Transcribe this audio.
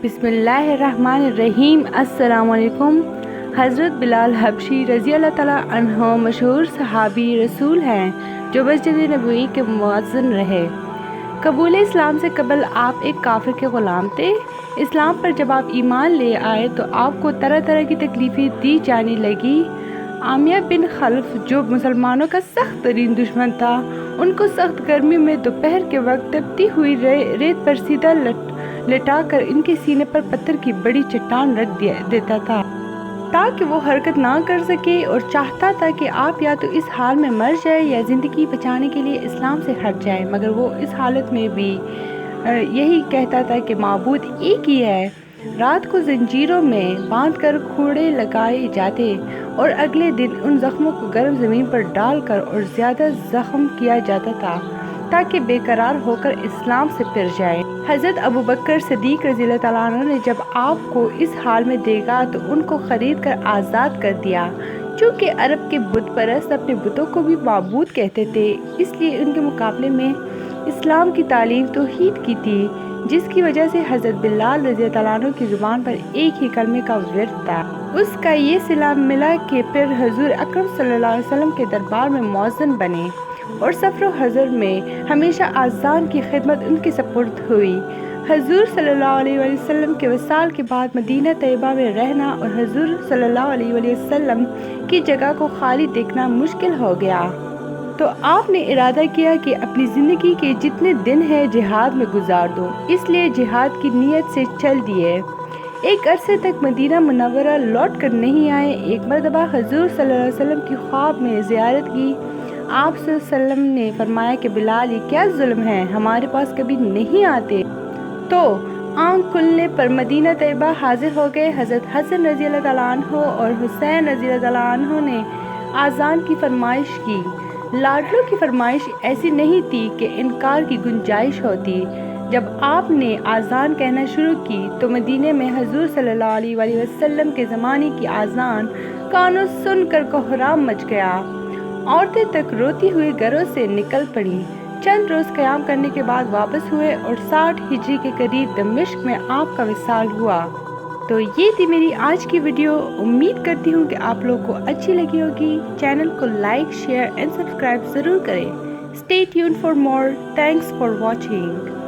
बिस्मिल्लाहिर्रहमानिर्रहीम। अस्सलाम वालेकुम। हज़रत बिलाल हबशी रज़ी अल्लाह ताला अन्हो मशहूर सहाबी रसूल हैं जो मस्जिद नबवी के मुअज़्ज़िन रहे। कबूल इस्लाम से कबल आप एक काफिर के ग़ुलाम थे। इस्लाम पर जब आप ईमान ले आए तो आपको तरह तरह की तकलीफ़ें दी जाने लगी। आमिया बिन खल्फ जो मुसलमानों का सख्त तरीन दुश्मन था, उनको सख्त गर्मी में दोपहर के वक्त तपती हुई रेत पर सीधा लटा कर इनके सीने पर पत्थर की बड़ी चट्टान रख देता था ताकि वो हरकत ना कर सके, और चाहता था कि आप या तो इस हाल में मर जाए या ज़िंदगी बचाने के लिए इस्लाम से हट जाए। मगर वो इस हालत में भी यही कहता था कि माबूद एक ही है। रात को जंजीरों में बांधकर खूड़े लगाए जाते और अगले दिन उन जख्मों को गर्म ज़मीन पर डालकर और ज़्यादा ज़ख्म किया जाता था ताकि बेकरार होकर इस्लाम से फिर जाए। हज़रत अबू बकर सिद्दीक़ रज़ी अल्लाह तआला अन्हु ने जब आपको इस हाल में देखा तो उनको ख़रीद कर आज़ाद कर दिया। चूँकि अरब के बुत परस्त अपने बुतों को भी माबूद कहते थे, इसलिए उनके मुकाबले में इस्लाम की तालीम तौहीद की थी, जिसकी वजह से हज़रत बिलाल रज़ी अल्लाह तआला अन्हु की ज़ुबान पर एक ही कलमे का विर्द था। उसका ये सिला मिला कि फिर हुज़ूर अकरम सल्लल्लाहु अलैहि वसल्लम के दरबार में मुअज़्ज़िन बने और सफ़र हज़र में हमेशा आज़ान की खिदमत उनके सपुर्द हुई। हुज़ूर सल्लल्लाहु अलैहि वसल्लम के वसाल के बाद मदीना तैयबा में रहना और हुज़ूर सल्लल्लाहु अलैहि वसल्लम की जगह को खाली देखना मुश्किल हो गया, तो आपने इरादा किया कि अपनी ज़िंदगी के जितने दिन हैं जिहाद में गुजार दूँ। इसलिए जिहाद की नीयत से चल दिए। एक अरसे तक मदीना मुनव्वरा लौट कर नहीं आए। एक मरतबा हुज़ूर सल्लल्लाहु अलैहि वसल्लम की ख्वाब में ज़ियारत की। आप सल्लल्लाहु अलैहि वसल्लम ने फरमाया कि बिलाल, ये क्या जुल्म है, हमारे पास कभी नहीं आते। तो आँख खुलने पर मदीना तैयबा हाजिर हो गए। हज़रत हसन रज़ी अल्लाह तआला अन्हु और हुसैन रज़ी अल्लाह तआला अन्हु ने आज़ान की फरमाइश की। लाडलों की फरमाइश ऐसी नहीं थी कि इनकार की गुंजाइश होती। जब आपने आज़ान कहना शुरू की तो मदीने में हुज़ूर सल्लल्लाहु अलैहि वसल्लम के ज़माने की आज़ान कानों सुनकर कोहराम मच गया। औरतें तक रोती हुई घरों से निकल पड़ी। चंद रोज़ क़याम करने के बाद वापस हुए और 60 हिजरी के करीब दमिश्क में आपका विसाल हुआ। तो ये थी मेरी आज की वीडियो। उम्मीद करती हूँ कि आप लोगों को अच्छी लगी होगी। चैनल को लाइक, शेयर एंड सब्सक्राइब ज़रूर करें। Stay tuned for more. Thanks for watching.